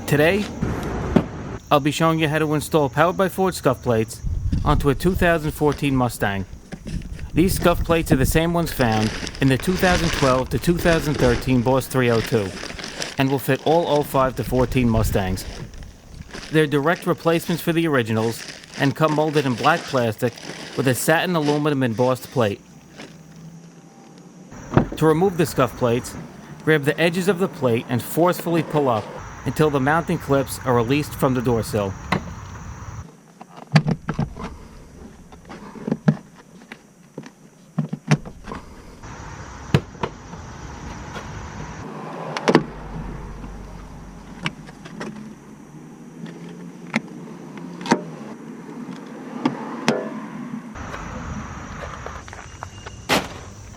Today, I'll be showing you how to install powered by Ford scuff plates onto a 2014 Mustang. These scuff plates are the same ones found in the 2012 to 2013 Boss 302 and will fit all 05 to 14 Mustangs. They're direct replacements for the originals and come molded in black plastic with a satin aluminum embossed plate. To remove the scuff plates, grab the edges of the plate and forcefully pull up until the mounting clips are released from the door sill.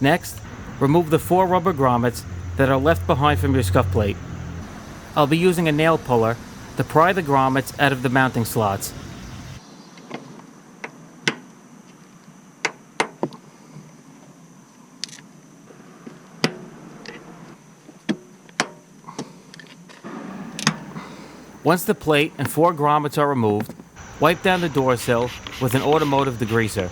Next, remove the 4 rubber grommets that are left behind from your scuff plate. I'll be using a nail puller to pry the grommets out of the mounting slots. Once the plate and 4 grommets are removed, wipe down the door sill with an automotive degreaser.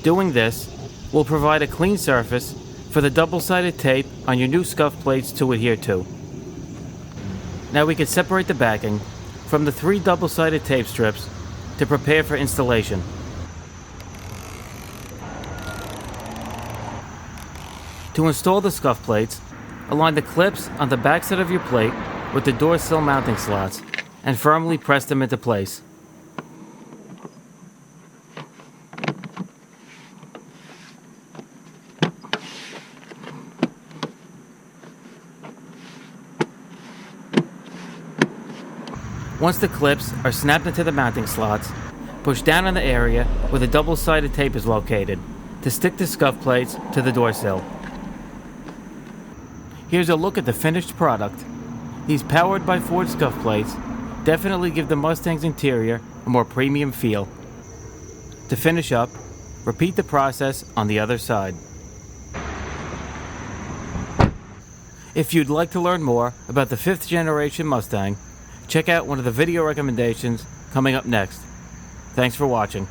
Doing this will provide a clean surface for the double-sided tape on your new scuff plates to adhere to. Now we can separate the backing from the 3 double-sided tape strips to prepare for installation. To install the scuff plates, align the clips on the backside of your plate with the door sill mounting slots and firmly press them into place. Once the clips are snapped into the mounting slots, push down on the area where the double-sided tape is located to stick the scuff plates to the door sill. Here's a look at the finished product. These powered by Ford scuff plates definitely give the Mustang's interior a more premium feel. To finish up, repeat the process on the other side. If you'd like to learn more about the 5th generation Mustang, check out one of the video recommendations coming up next. Thanks for watching.